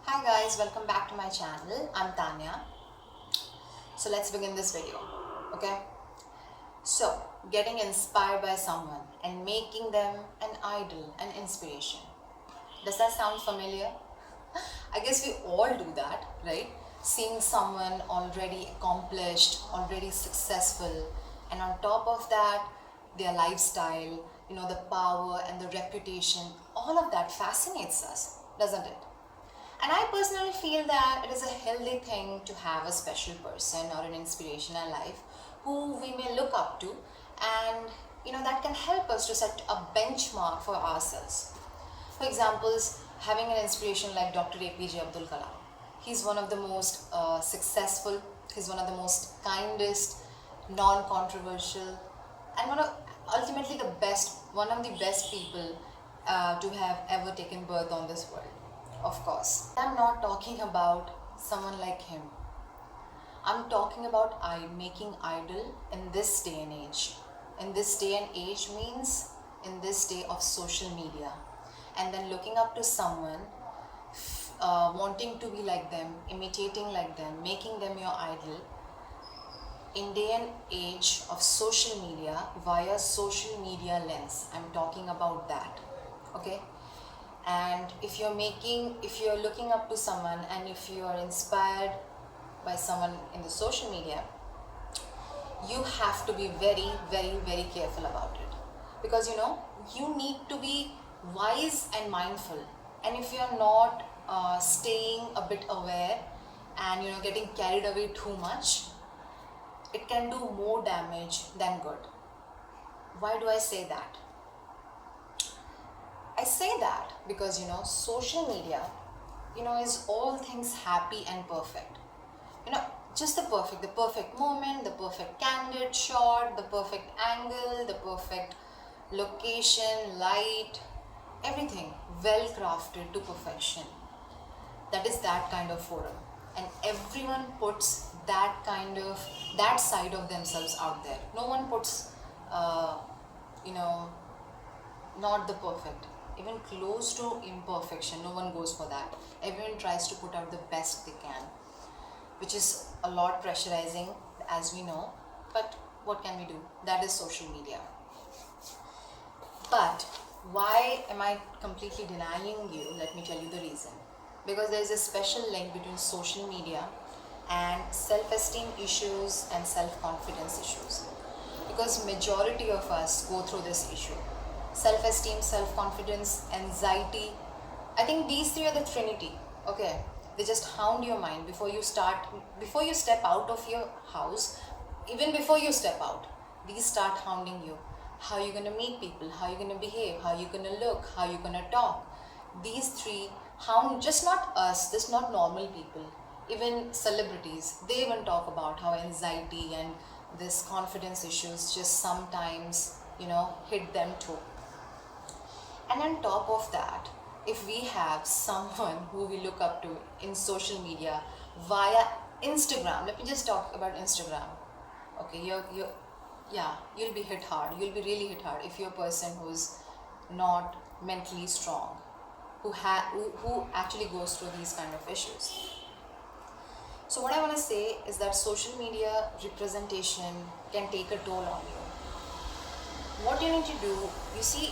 Hi guys, welcome back to my channel. I'm Tanya. So let's begin this video. Okay? So, getting inspired by someone and making them an idol, an inspiration. Does that sound familiar? I guess we all do that, right? Seeing someone already accomplished, already successful, and on top of that, their lifestyle, the power and the reputation, all of that fascinates us, doesn't it? And I personally feel that it is a healthy thing to have a special person or an inspiration in life who we may look up to, and that can help us to set a benchmark for ourselves. For examples, having an inspiration like Dr. APJ Abdul Kalam. He's one of the most successful, he's one of the most kindest, non-controversial, and ultimately one of the best people to have ever taken birth on this world. Of course, I'm not talking about someone like him. I'm talking about making idol in this day and age. In this day and age means in this day of social media, and then looking up to someone, wanting to be like them, imitating like them, making them your idol. In day and age of social media, via social media lens, I'm talking about that. Okay. And if you're looking up to someone, and if you are inspired by someone in the social media, you have to be very, very, very careful about it, because you need to be wise and mindful. And if you're not staying a bit aware and getting carried away too much, it can do more damage than good. Why do I say that? I say that because social media is all things happy and perfect. you know just the perfect moment, the perfect candid shot, the perfect angle, the perfect location, light, everything well crafted to perfection. That is that kind of forum, and everyone puts that side of themselves out there. No one puts uh, you know not the perfect, even close to imperfection. No one goes for that. Everyone tries to put out the best they can, which is a lot pressurizing, as we know. But what can we do? That is social media. But why am I completely denying you? Let me tell you the reason. Because there is a special link between social media and self-esteem issues and self-confidence issues. Because majority of us go through this issue. Self-esteem, self-confidence, anxiety. I think these three are the trinity. Okay. They just hound your mind before you step out of your house. Even before you step out, these start hounding you. How are you going to meet people? How are you going to behave? How are you going to look? How are you going to talk? These three hound just not us, this not normal people. Even celebrities, they even talk about how anxiety and this confidence issues just sometimes, hit them too. And on top of that, if we have someone who we look up to in social media via Instagram, let me just talk about Instagram. Okay, you'll be hit hard. You'll be really hit hard if you're a person who's not mentally strong, who actually goes through these kind of issues. So what I want to say is that social media representation can take a toll on you. What you need to do, you see,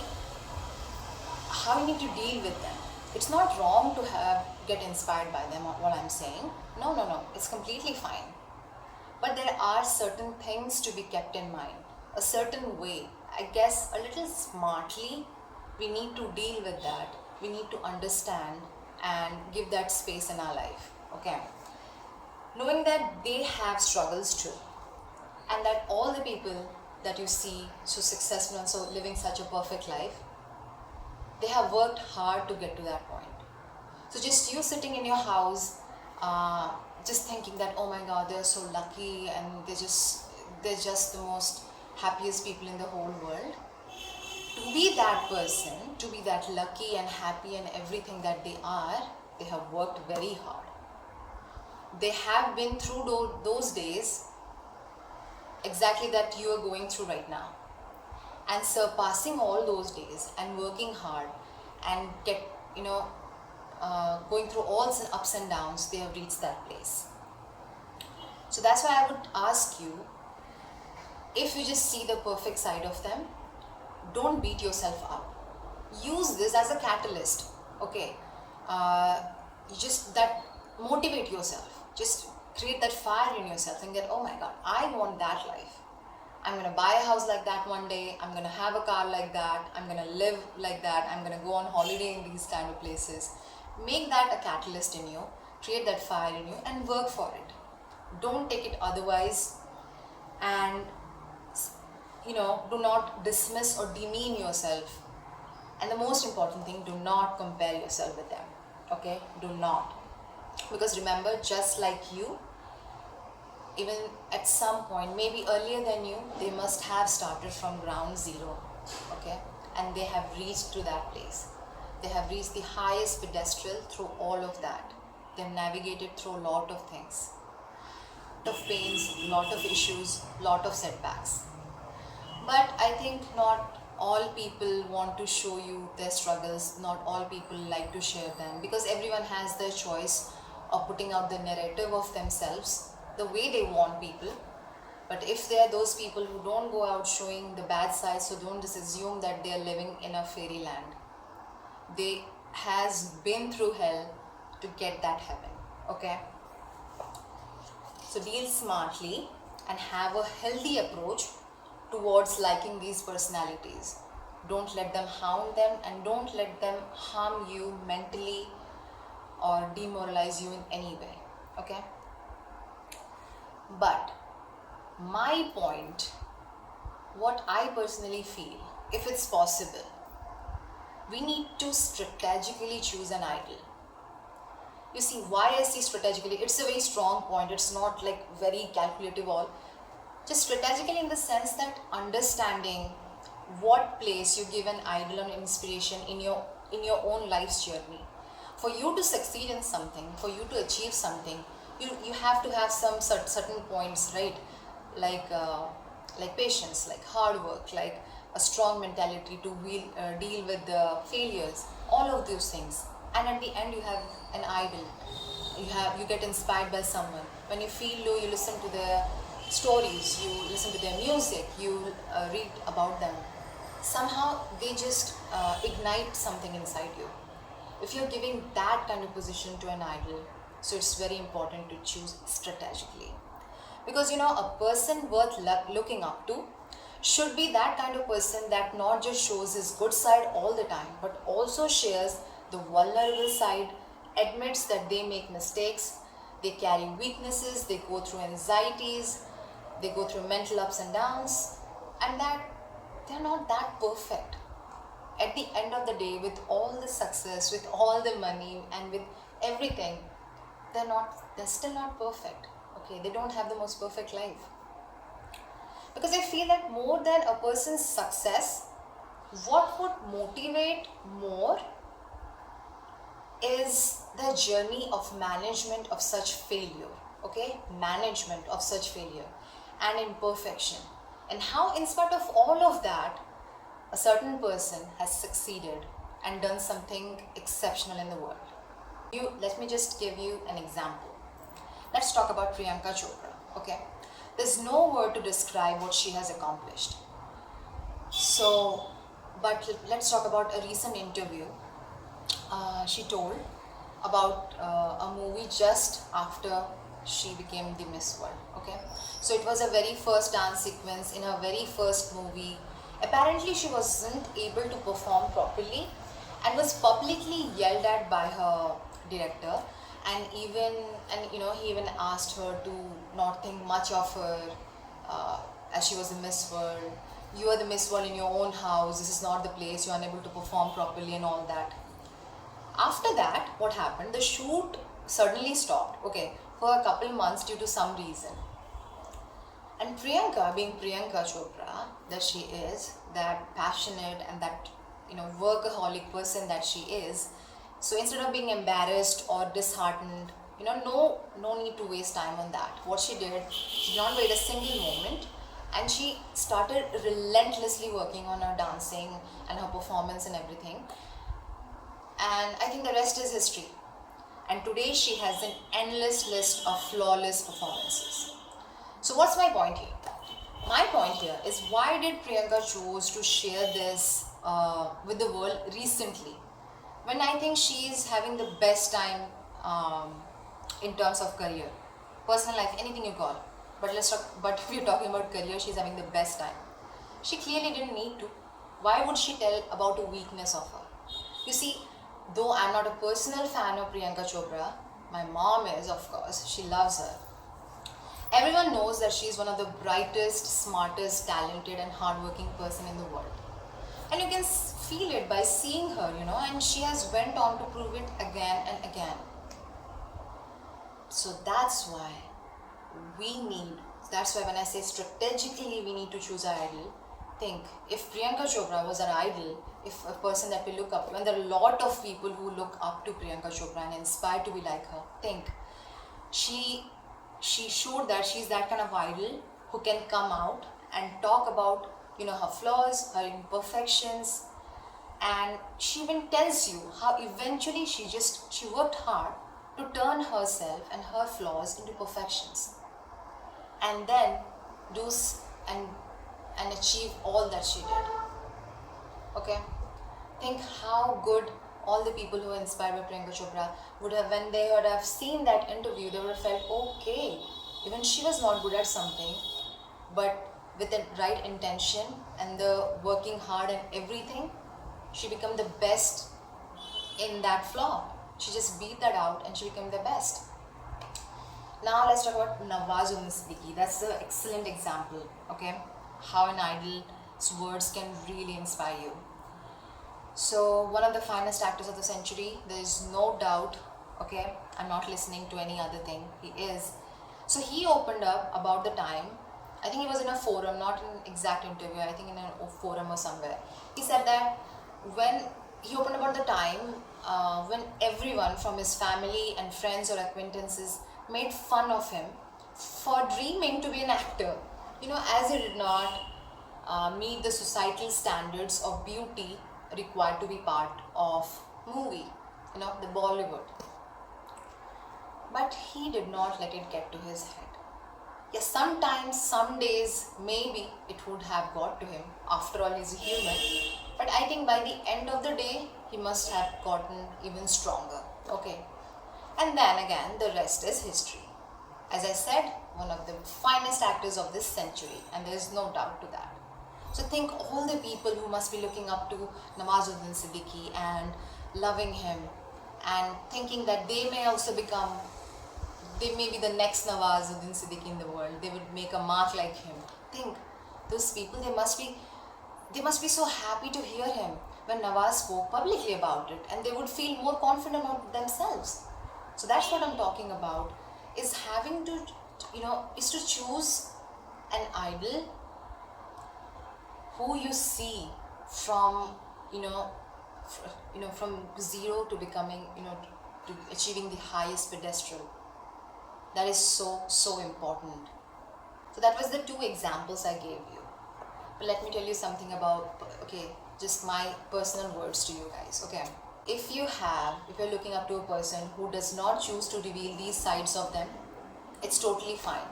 how you need to deal with them. It's not wrong to get inspired by them, what I'm saying. No, it's completely fine. But there are certain things to be kept in mind. A certain way, I guess a little smartly, we need to deal with that. We need to understand and give that space in our life. Okay. Knowing that they have struggles too. And that all the people that you see so successful and so living such a perfect life, they have worked hard to get to that point. So just you sitting in your house, just thinking that, oh my God, they're so lucky and they're just the most happiest people in the whole world. To be that person, to be that lucky and happy and everything that they are, they have worked very hard. They have been through those days exactly that you are going through right now, and surpassing all those days and working hard and going through all the ups and downs, they have reached that place. So that's why I would ask you, if you just see the perfect side of them, don't beat yourself up. Use this as a catalyst, okay? You just that motivate yourself. Just create that fire in yourself and get, oh my God, I want that life. I'm gonna buy a house like that one day. I'm gonna have a car like that. I'm gonna live like that. I'm gonna go on holiday in these kind of places. Make that a catalyst in you. Create that fire in you and work for it. Don't take it otherwise, and do not dismiss or demean yourself. And the most important thing, do not compare yourself with them. Okay? Do not. Because remember, just like you, even at some point, maybe earlier than you, they must have started from ground zero. Okay? And they have reached to that place. They have reached the highest pedestal through all of that. They've navigated through a lot of things. Lot of pains, lot of issues, lot of setbacks. But I think not all people want to show you their struggles. Not all people like to share them, because everyone has their choice of putting out the narrative of themselves the way they want people. But if they are those people who don't go out showing the bad side, so don't just assume that they are living in a fairyland. They has been through hell to get that heaven. Okay? So deal smartly and have a healthy approach towards liking these personalities. Don't let them hound them, and don't let them harm you mentally or demoralize you in any way. Okay? But my point, what I personally feel, if it's possible, we need to strategically choose an idol. You see, why I say strategically, it's a very strong point. It's not like very calculative all. Just strategically in the sense that understanding what place you give an idol and inspiration in your own life's journey. For you to succeed in something, for you to achieve something, you have to have some certain points, right? Like patience, like hard work, like a strong mentality to deal with the failures, all of those things. And at the end, you have an idol. You get inspired by someone. When you feel low, you listen to their stories, you listen to their music, you read about them. Somehow they just ignite something inside you. If you're giving that kind of position to an idol, so it's very important to choose strategically. Because a person worth looking up to should be that kind of person that not just shows his good side all the time, but also shares the vulnerable side, admits that they make mistakes, they carry weaknesses, they go through anxieties, they go through mental ups and downs, and that they're not that perfect. At the end of the day, with all the success, with all the money, and with everything, they're still not perfect. Okay, they don't have the most perfect life. Because I feel that more than a person's success, what would motivate more is the journey of management of such failure. Okay, management of such failure and imperfection, and how in spite of all of that, a certain person has succeeded and done something exceptional in the world. Let me just give you an example. Let's talk about Priyanka Chopra. Okay, there's no word to describe what she has accomplished. So, but let's talk about a recent interview. She told about a movie just after she became the Miss World. Okay, so it was a very first dance sequence in her very first movie. Apparently she wasn't able to perform properly and was publicly yelled at by her director, and he even asked her to not think much of her as she was the Miss World. You are the Miss World in your own house, this is not the place, you are unable to perform properly and all that. After that, what happened? The shoot suddenly stopped, okay, for a couple months due to some reason. And Priyanka, being Priyanka Chopra, that she is, that passionate and that workaholic person that she is, so instead of being embarrassed or disheartened, no need to waste time on that. What she did, she did not wait a single moment, and she started relentlessly working on her dancing and her performance and everything. And I think the rest is history. And today she has an endless list of flawless performances. So what's my point here? My point here is, why did Priyanka choose to share this with the world recently, when I think she is having the best time in terms of career, personal life, anything you call. But let's talk. But if you're talking about career, she's having the best time. She clearly didn't need to. Why would she tell about a weakness of her? You see, though I'm not a personal fan of Priyanka Chopra, my mom is, of course. She loves her. Everyone knows that she is one of the brightest, smartest, talented, and hardworking person in the world. And you can feel it by seeing her, and she has went on to prove it again and again. So that's why when I say strategically we need to choose our idol, think, if Priyanka Chopra was our idol, if a person that we look up to, and there are a lot of people who look up to Priyanka Chopra and inspired to be like her, think, she showed that she's that kind of idol who can come out and talk about her flaws, her imperfections, and she even tells you how eventually she worked hard to turn herself and her flaws into perfections, and then do and achieve all that she did. Okay, think how good all the people who are inspired by Priyanka Chopra would have, when they would have seen that interview, they would have felt, okay, even she was not good at something, but with the right intention and the working hard and everything, she became the best in that flaw. She just beat that out and she became the best. Now let's talk about Nawazuddin Siddiqui. That's an excellent example, okay? How an idol's words can really inspire you. So, one of the finest actors of the century, there is no doubt, okay? I'm not listening to any other thing. He is. So, he opened up about the time, I think it was in a forum, not an exact interview, I think in a forum or somewhere. He said that when he opened about the time when everyone from his family and friends or acquaintances made fun of him for dreaming to be an actor, as he did not meet the societal standards of beauty required to be part of movie, the Bollywood. But he did not let it get to his head. Yes, sometimes, some days, maybe it would have got to him. After all, he's a human. But I think by the end of the day, he must have gotten even stronger. Okay. And then again, the rest is history. As I said, one of the finest actors of this century, and there is no doubt to that. So think all the people who must be looking up to Nawazuddin Siddiqui and loving him and thinking that they may also they may be the next Nawazuddin Siddiqui in the world. They would make a mark like him. Think, those people, they must be so happy to hear him when Nawaz spoke publicly about it, and they would feel more confident about themselves. So that's what I'm talking about, is having to, is to choose an idol who you see from, from zero to becoming, to achieving the highest pedestal. That is so important. So that was the two examples I gave you. But let me tell you something about, just my personal words to you guys, okay? If you're looking up to a person who does not choose to reveal these sides of them, it's totally fine.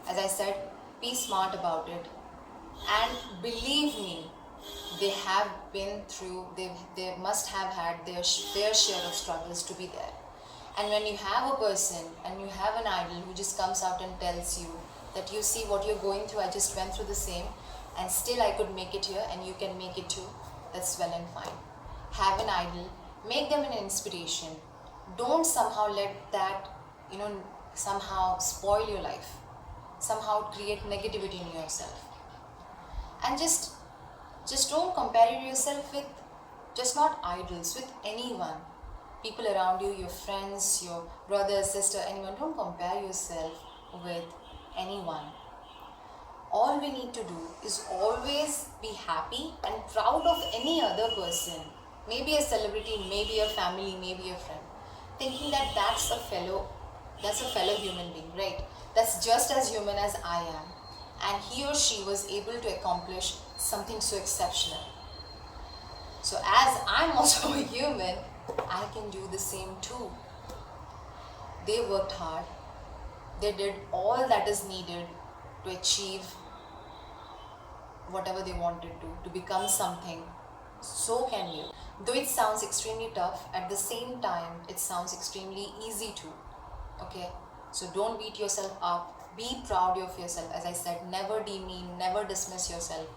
As I said, be smart about it. And believe me, they have been through, they must have had their share of struggles to be there. And when you have a person and you have an idol who just comes out and tells you that, you see what you're going through, I just went through the same, and still I could make it here and you can make it too, that's well and fine. Have an idol, make them an inspiration. Don't somehow let that, somehow spoil your life, somehow create negativity in yourself. And just don't compare yourself with, just not idols, with anyone. People around you, your friends, your brother, sister, anyone. Don't compare yourself with anyone. All we need to do is always be happy and proud of any other person. Maybe a celebrity, maybe a family, maybe a friend. Thinking that that's a fellow human being, right? That's just as human as I am. And he or she was able to accomplish something so exceptional. So as I'm also a human, I can do the same too. They worked hard, they did all that is needed to achieve whatever they wanted to become something. So can you. Though it sounds extremely tough, at the same time, it sounds extremely easy too. Okay? So don't beat yourself up. Be proud of yourself. As I said, never demean, never dismiss yourself.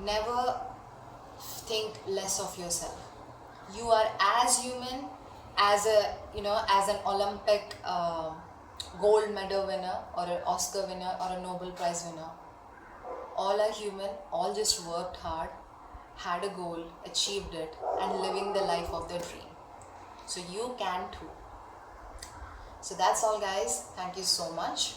Never think less of yourself. You are as human as as an Olympic gold medal winner or an Oscar winner or a Nobel Prize winner. All are human, all just worked hard, had a goal, achieved it, and living the life of their dream. So you can too. So that's all, guys. Thank you so much.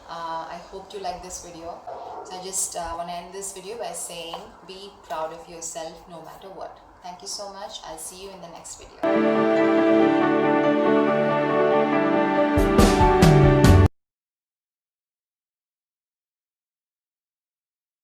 I hope you like this video. So I just want to end this video by saying be proud of yourself no matter what. Thank you so much. I'll see you in the next video.